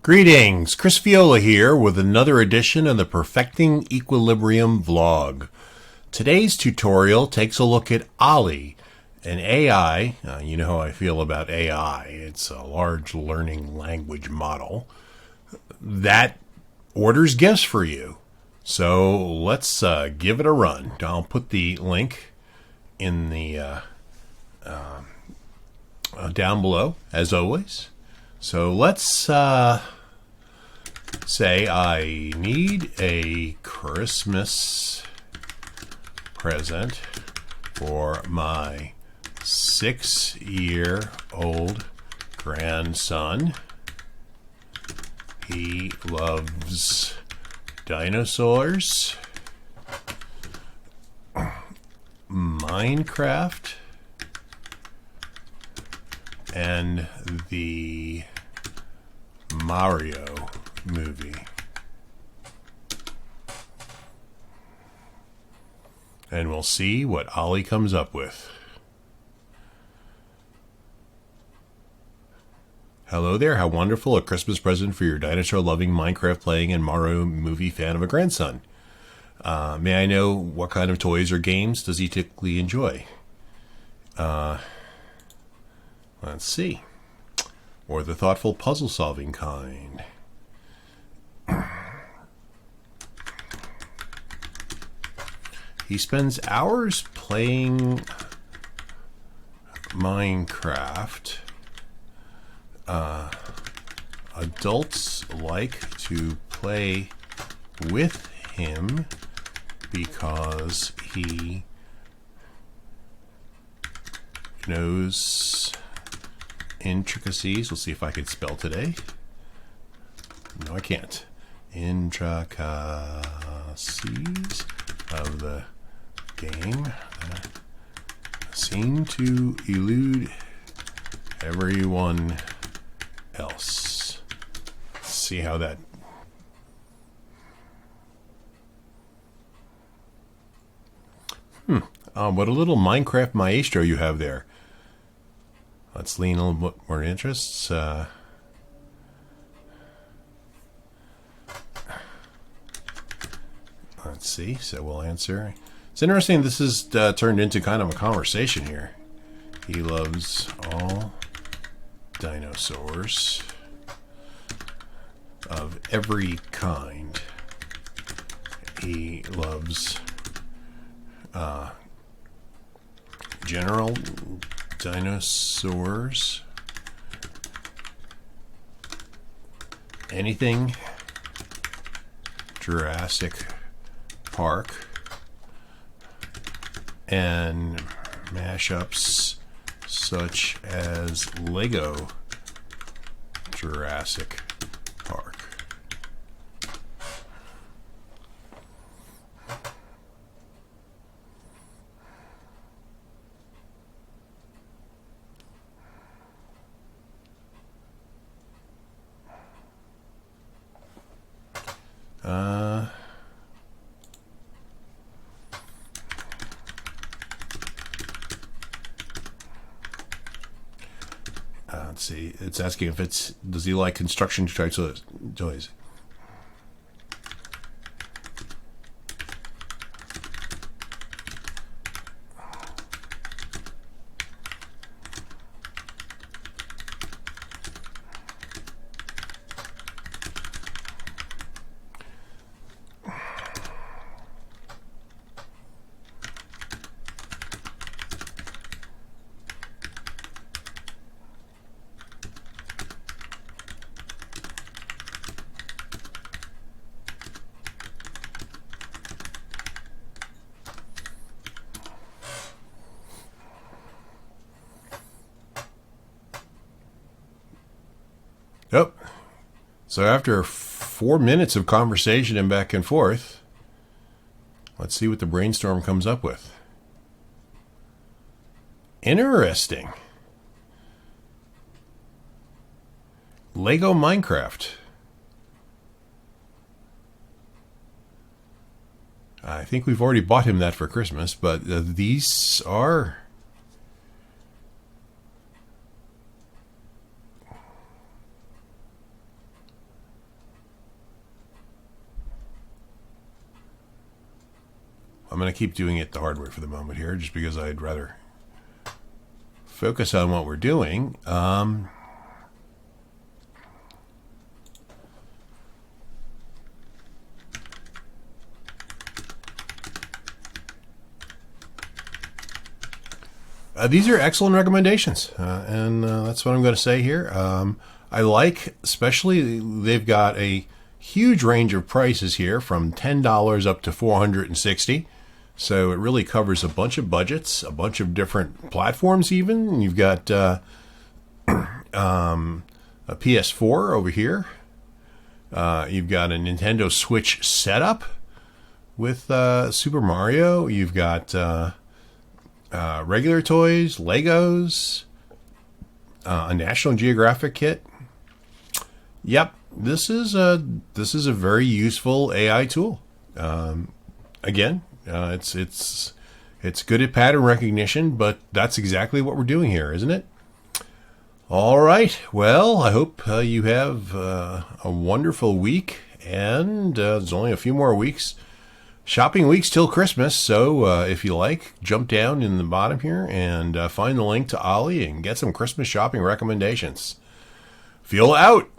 Greetings, Chris Viola here with another edition of the Perfecting Equilibrium vlog. Today's tutorial takes a look at Ollie, an AI. You know how I feel about AI. It's a large learning language model that orders gifts for you. So let's give it a run. I'll put the link in the down below, as always. So let's say I need a Christmas present for my 6-year-old grandson. He loves dinosaurs, Minecraft, and the Mario movie. And we'll see what Ollie comes up with. Hello there, how wonderful, a Christmas present for your dinosaur-loving, Minecraft-playing, and Mario movie fan of a grandson. May I know what kind of toys or games does he typically enjoy? Let's see. Or the thoughtful puzzle-solving kind. He spends hours playing Minecraft. Adults like to play with him because he knows intricacies. We'll see if I can spell today. No, I can't. Intricacies of the game seem to elude everyone else. Let's see how that. What a little Minecraft maestro you have there. Let's lean a little bit more interests. Let's see. So we'll answer. It's interesting. This is turned into kind of a conversation here. He loves all dinosaurs of every kind. He loves general dinosaurs. Anything Jurassic Park. And mashups such as Lego Jurassic Park. Let's see. It's asking if does he like construction types of toys? Yep. So after 4 minutes of conversation and back and forth, let's see what the brainstorm comes up with. Interesting. Lego Minecraft. I think we've already bought him that for Christmas, but these are... I'm going to keep doing it the hard way for the moment here, just because I'd rather focus on what we're doing. These are excellent recommendations, and that's what I'm going to say here. I like, especially, they've got a huge range of prices here from $10 up to $460. So it really covers a bunch of budgets, a bunch of different platforms even. You've got a PS4 over here. You've got a Nintendo Switch setup with Super Mario. You've got regular toys, Legos, a National Geographic kit. Yep, this is a very useful AI tool. Again, it's good at pattern recognition, but that's exactly what we're doing here, isn't it? All right. Well, I hope you have a wonderful week, and there's only a few more weeks. Shopping weeks till Christmas, so if you like, jump down in the bottom here and find the link to Ollie and get some Christmas shopping recommendations. Feel out!